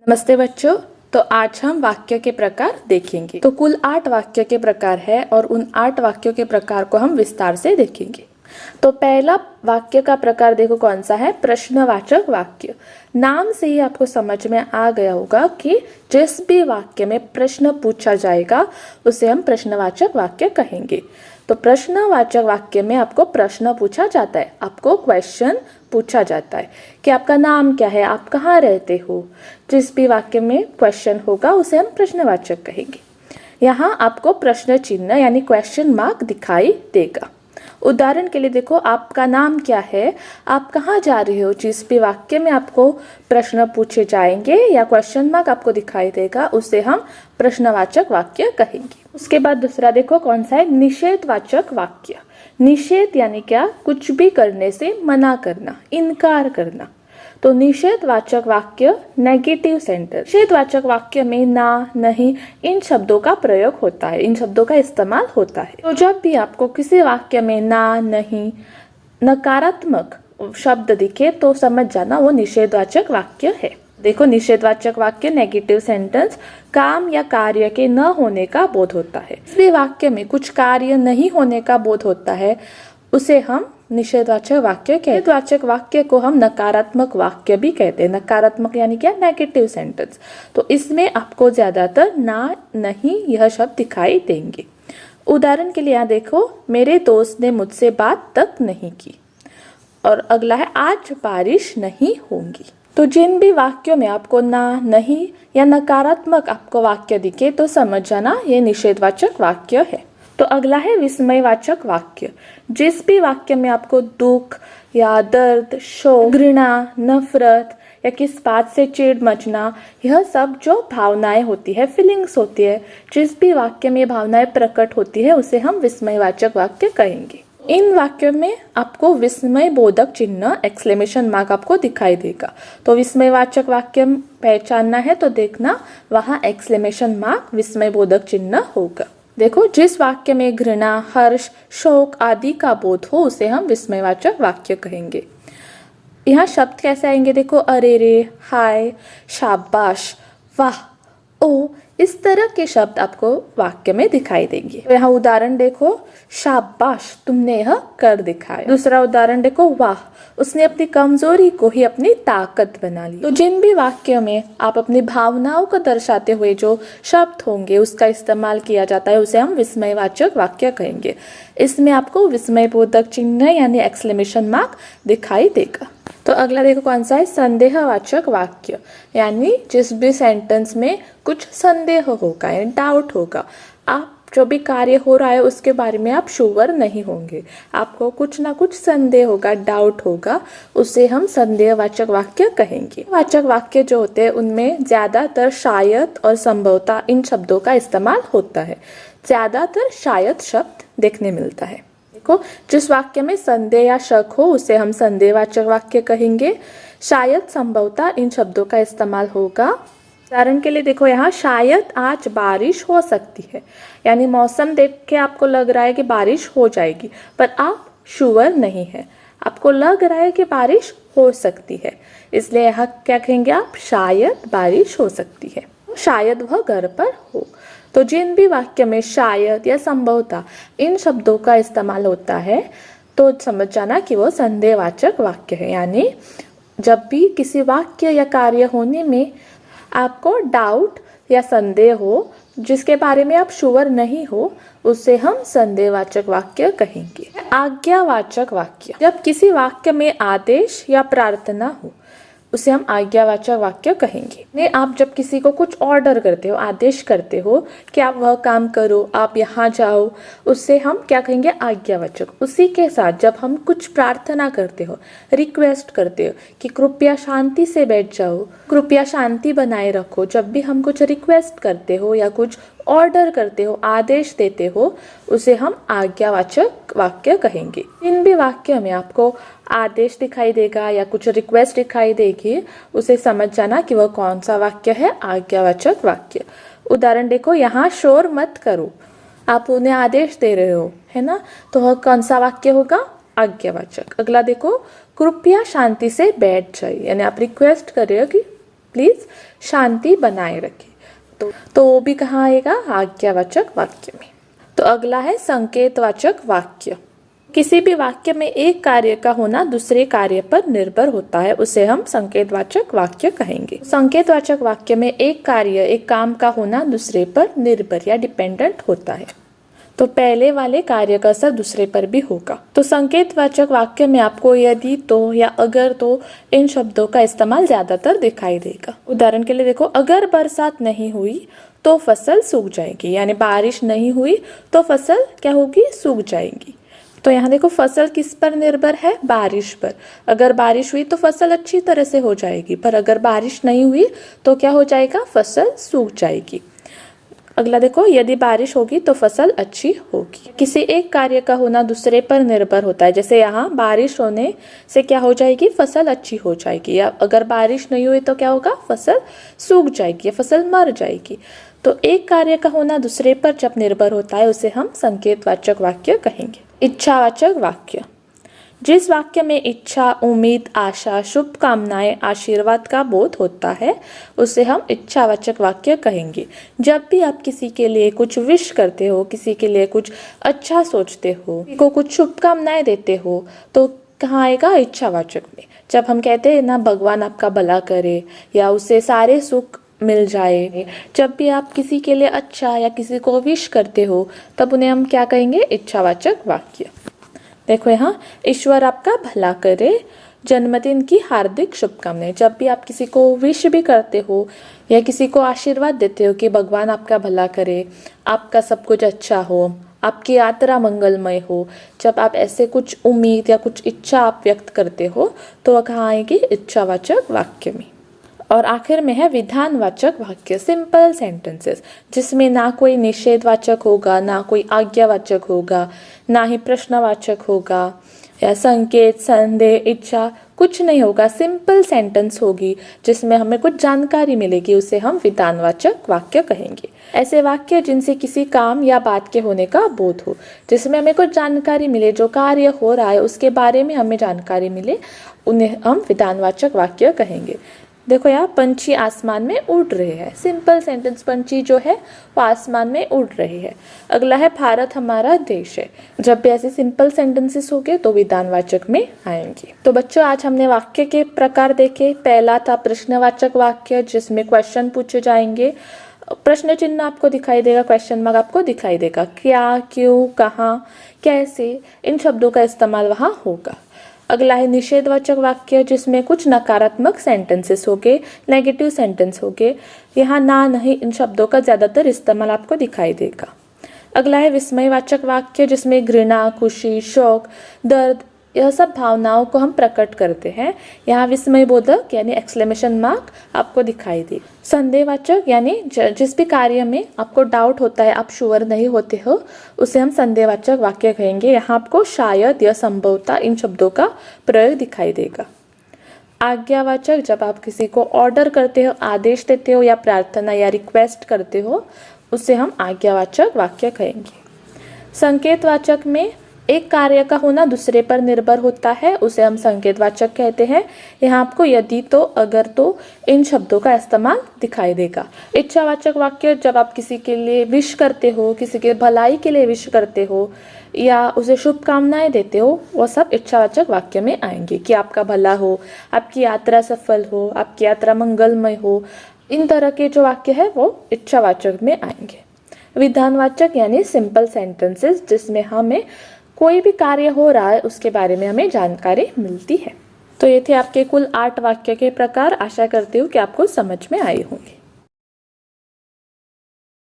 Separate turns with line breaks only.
नमस्ते बच्चों। तो आज हम वाक्य के प्रकार देखेंगे। तो कुल 8 वाक्य के प्रकार है और उन 8 वाक्यों के प्रकार को हम विस्तार से देखेंगे। तो पहला वाक्य का प्रकार देखो कौन सा है, प्रश्नवाचक वाक्य। नाम से ही आपको समझ में आ गया होगा कि जिस भी वाक्य में प्रश्न पूछा जाएगा उसे हम प्रश्नवाचक वाक्य कहेंगे। तो प्रश्नवाचक वाक्य में आपको प्रश्न पूछा जाता है, आपको क्वेश्चन पूछा जाता है कि आपका नाम क्या है, आप कहाँ रहते हो। जिस भी वाक्य में क्वेश्चन होगा उसे हम प्रश्नवाचक कहेंगे। यहाँ आपको प्रश्न चिन्ह यानी क्वेश्चन मार्क दिखाई देगा। उदाहरण के लिए देखो, आपका नाम क्या है, आप कहाँ जा रहे हो। जिस भी वाक्य में आपको प्रश्न पूछे जाएंगे या क्वेश्चन मार्क आपको दिखाई देगा उसे हम प्रश्नवाचक वाक्य कहेंगे। उसके बाद दूसरा देखो कौन सा है, निषेधवाचक वाक्य। निषेध यानी क्या, कुछ भी करने से मना करना, इनकार करना। तो निषेधवाचक वाक्य नेगेटिव सेंटेंस। निषेधवाचक वाक्य में ना, नहीं इन शब्दों का प्रयोग होता है, इन शब्दों का इस्तेमाल होता है। तो जब भी आपको किसी वाक्य में ना, नहीं, नकारात्मक शब्द दिखे तो समझ जाना वो निषेधवाचक वाक्य है। देखो, निषेधवाचक वाक्य नेगेटिव सेंटेंस काम या कार्य के न होने का बोध होता है। इसलिए वाक्य में कुछ कार्य नहीं होने का बोध होता है उसे हम निषेधवाचक वाक्य कहते हैं। निषेधवाचक वाक्य को हम नकारात्मक वाक्य भी कहते हैं। नकारात्मक यानी क्या, नेगेटिव सेंटेंस। तो इसमें आपको ज्यादातर ना, नहीं यह शब्द दिखाई देंगे। उदाहरण के लिए यहाँ देखो, मेरे दोस्त ने मुझसे बात तक नहीं की। और अगला है, आज बारिश नहीं होगी। तो जिन भी वाक्यों में आपको ना, नहीं या नकारात्मक आपको वाक्य दिखे तो समझ जाना ये निषेधवाचक वाक्य है। तो अगला है विस्मयवाचक वाक्य। जिस भी वाक्य में आपको दुख या दर्द, शोक, घृणा, नफरत या किस बात से चिढ़ मचना, यह सब जो भावनाएं होती है, फीलिंग्स होती है, जिस भी वाक्य में भावनाएं प्रकट होती है उसे हम विस्मयवाचक वाक्य कहेंगे। इन वाक्यों में आपको विस्मय बोधक चिन्ह एक्सक्लेमेशन मार्क आपको दिखाई देगा। तो विस्मयवाचक वाक्य पहचानना है तो देखना वहां एक्सक्लेमेशन मार्क विस्मय बोधक चिन्ह होगा। देखो, जिस वाक्य में घृणा, हर्ष, शोक आदि का बोध हो उसे हम विस्मयवाचक वाक्य कहेंगे। यहाँ शब्द कैसे आएंगे देखो, अरे रे, हाय, शाबाश, वाह, ओ, इस तरह के शब्द आपको वाक्य में दिखाई देंगे। तो यहाँ उदाहरण देखो, शाबाश तुमने यह कर दिखाया। दूसरा उदाहरण देखो, वाह उसने अपनी कमजोरी को ही अपनी ताकत बना ली। तो जिन भी वाक्यों में आप अपनी भावनाओं को दर्शाते हुए जो शब्द होंगे उसका इस्तेमाल किया जाता है उसे हम विस्मयवाचक वाक्य कहेंगे। इसमें आपको विस्मयबोधक चिन्ह यानी एक्सक्लेमेशन मार्क दिखाई देगा। तो अगला देखो कौन सा है, संदेहवाचक वाक्य। यानी जिस भी सेंटेंस में कुछ संदेह होगा यानी डाउट होगा, आप जो भी कार्य हो रहा है उसके बारे में आप श्योर नहीं होंगे, आपको कुछ ना कुछ संदेह होगा, डाउट होगा, उसे हम संदेहवाचक वाक्य कहेंगे। वाचक वाक्य जो होते हैं उनमें ज्यादातर शायद और संभवतः इन शब्दों का इस्तेमाल होता है। ज्यादातर शायद शब्द देखने मिलता है। देखो, जिस वाक्य में संदेह या शक हो उसे हम संदेहवाचक वाक्य कहेंगे। शायद, संभवतः इन शब्दों का इस्तेमाल होगा। उदाहरण के लिए देखो, यहाँ शायद आज बारिश हो सकती है, यानी मौसम देख के आपको लग रहा है कि बारिश हो जाएगी पर आप श्योर नहीं है, आपको लग रहा है कि बारिश हो सकती है, इसलिए यहाँ क्या कहेंगे आप, शायद बारिश हो सकती है, शायद वह घर पर हो। तो जिन भी वाक्य में शायद या संभवतः इन शब्दों का इस्तेमाल होता है तो समझ जाना कि वो संदेहवाचक वाक्य है। यानी जब भी किसी वाक्य या कार्य होने में आपको डाउट या संदेह हो, जिसके बारे में आप श्योर नहीं हो, उसे हम संदेहवाचक वाक्य कहेंगे। आज्ञावाचक वाक्य। जब किसी वाक्य में आदेश या प्रार्थना हो उसे हम आज्ञावाचक वाक्य कहेंगे। नहीं, आप जब किसी को कुछ ऑर्डर करते हो, आदेश करते हो कि आप वह काम करो, आप यहाँ जाओ, उससे हम क्या कहेंगे, आज्ञावाचक। उसी के साथ जब हम कुछ प्रार्थना करते हो, रिक्वेस्ट करते हो कि कृपया शांति से बैठ जाओ, कृपया शांति बनाए रखो, जब भी हम कुछ रिक्वेस्ट करते हो या कुछ ऑर्डर करते हो, आदेश देते हो, उसे हम आज्ञावाचक वाक्य कहेंगे। इन भी वाक्य में आपको आदेश दिखाई देगा या कुछ रिक्वेस्ट दिखाई देगी, उसे समझ जाना कि वह कौन सा वाक्य है, आज्ञावाचक वाक्य। उदाहरण देखो, यहाँ शोर मत करो, आप उन्हें आदेश दे रहे हो, है ना, तो वह कौन सा वाक्य होगा, आज्ञावाचक। अगला देखो, कृपया शांति से बैठ जाइए, यानी आप रिक्वेस्ट कर रहे हो कि प्लीज शांति बनाए रखें। तो वो भी कहाँ आएगा? आज्ञावाचक वाक्य में। तो अगला है संकेतवाचक वाक्य। किसी भी वाक्य में एक कार्य का होना दूसरे कार्य पर निर्भर होता है, उसे हम संकेतवाचक वाक्य कहेंगे। संकेतवाचक वाक्य में एक कार्य, एक काम का होना दूसरे पर निर्भर या डिपेंडेंट होता है, तो पहले वाले कार्य का असर दूसरे पर भी होगा। तो संकेतवाचक वाक्य में आपको यदि, तो या अगर तो इन शब्दों का इस्तेमाल ज्यादातर दिखाई देगा। उदाहरण के लिए देखो, अगर बरसात नहीं हुई तो फसल सूख जाएगी, यानी बारिश नहीं हुई तो फसल क्या होगी? सूख जाएगी। तो यहाँ देखो फसल किस पर निर्भर है? बारिश पर। अगर बारिश हुई तो फसल अच्छी तरह से हो जाएगी, पर अगर बारिश नहीं हुई तो क्या हो जाएगा? फसल सूख जाएगी। अगला देखो, यदि बारिश होगी तो फसल अच्छी होगी। किसी एक कार्य का होना दूसरे पर निर्भर होता है, जैसे यहाँ बारिश होने से क्या हो जाएगी? फसल अच्छी हो जाएगी। या अगर बारिश नहीं हुई तो क्या होगा? फसल सूख जाएगी या फसल मर जाएगी। तो एक कार्य का होना दूसरे पर जब निर्भर होता है उसे हम संकेतवाचक वाक्य कहेंगे। इच्छावाचक वाक्य। जिस वाक्य में इच्छा, उम्मीद, आशा, शुभकामनाएं, आशीर्वाद का बोध होता है उसे हम इच्छावाचक वाक्य कहेंगे। जब भी आप किसी के लिए कुछ विश करते हो, किसी के लिए कुछ अच्छा सोचते हो, किसी को कुछ शुभकामनाएं देते हो, तो कहाँ आएगा? इच्छावाचक में। जब हम कहते हैं ना भगवान आपका भला करे या उसे सारे सुख मिल जाए, जब भी आप किसी के लिए अच्छा या किसी को विश करते हो तब उन्हें हम क्या कहेंगे? इच्छावाचक वाक्य। देखो यहाँ, ईश्वर आपका भला करे, जन्मदिन की हार्दिक शुभकामनाएं। जब भी आप किसी को विश भी करते हो या किसी को आशीर्वाद देते हो कि भगवान आपका भला करे, आपका सब कुछ अच्छा हो, आपकी यात्रा मंगलमय हो, जब आप ऐसे कुछ उम्मीद या कुछ इच्छा आप व्यक्त करते हो तो वह कहाँ आएगी? इच्छावाचक वाक्य में। और आखिर में है विधानवाचक वाक्य, सिंपल सेंटेंसेस, जिसमें ना कोई निषेधवाचक होगा, ना कोई आज्ञावाचक होगा, ना ही प्रश्नवाचक होगा, या संकेत, संदेह, इच्छा कुछ नहीं होगा। सिंपल सेंटेंस होगी जिसमें हमें कुछ जानकारी मिलेगी, उसे हम विधानवाचक वाक्य कहेंगे। ऐसे वाक्य जिनसे किसी काम या बात के होने का बोध हो, जिसमें हमें कुछ जानकारी मिले, जो कार्य हो रहा है उसके बारे में हमें जानकारी मिले, उन्हें हम विधानवाचक वाक्य कहेंगे। देखो यहाँ, पंछी आसमान में उड़ रहे हैं। सिंपल सेंटेंस, पंछी जो है वो आसमान में उड़ रहे हैं। अगला है भारत हमारा देश है। जब भी ऐसे सिंपल सेंटेंसेस होंगे तो विधानवाचक में आएंगे। तो बच्चों, आज हमने वाक्य के प्रकार देखे। पहला था प्रश्नवाचक वाक्य, जिसमें क्वेश्चन पूछे जाएंगे। प्रश्न चिन्ह आपको दिखाई देगा, क्वेश्चन मार्क आपको दिखाई देगा। क्या, क्यों, कहाँ, कैसे, इन शब्दों का इस्तेमाल वहाँ होगा। अगला है निषेधवाचक वाक्य, जिसमें कुछ नकारात्मक सेंटेंसेस होंगे, नेगेटिव सेंटेंस होंगे। यहाँ ना, नहीं, इन शब्दों का ज्यादातर इस्तेमाल आपको दिखाई देगा। अगला है विस्मयवाचक वाक्य, जिसमें घृणा, खुशी, शौक, दर्द, यह सब भावनाओं को हम प्रकट करते हैं। यहाँ विस्मयबोधक यानी एक्सक्लेमेशन मार्क आपको दिखाई दे। संदेहवाचक यानी जिस भी कार्य में आपको डाउट होता है, आप श्योर नहीं होते हो, उसे हम संदेहवाचक वाक्य कहेंगे। यहाँ आपको शायद या संभवतः इन शब्दों का प्रयोग दिखाई देगा। आज्ञावाचक, जब आप किसी को ऑर्डर करते हो, आदेश देते हो या प्रार्थना या रिक्वेस्ट करते हो, उसे हम आज्ञावाचक वाक्य कहेंगे। संकेतवाचक में एक कार्य का होना दूसरे पर निर्भर होता है, उसे हम संकेतवाचक कहते हैं। यहाँ आपको यदि, तो, अगर तो इन शब्दों का इस्तेमाल दिखाई देगा। इच्छावाचक वाक्य, जब आप किसी के लिए विश करते हो, किसी के भलाई के लिए विश करते हो या उसे शुभकामनाएं देते हो, वो सब इच्छावाचक वाक्य में आएंगे कि आपका भला हो, आपकी यात्रा सफल हो, आपकी यात्रा मंगलमय हो। इन तरह के जो वाक्य है वो इच्छावाचक में आएंगे। विधानवाचक यानी सिंपल सेंटेंसेस, जिसमें हमें कोई भी कार्य हो रहा है उसके बारे में हमें जानकारी मिलती है। तो ये थे आपके कुल 8 वाक्य के प्रकार। आशा करती हूँ कि आपको समझ में आए होंगे।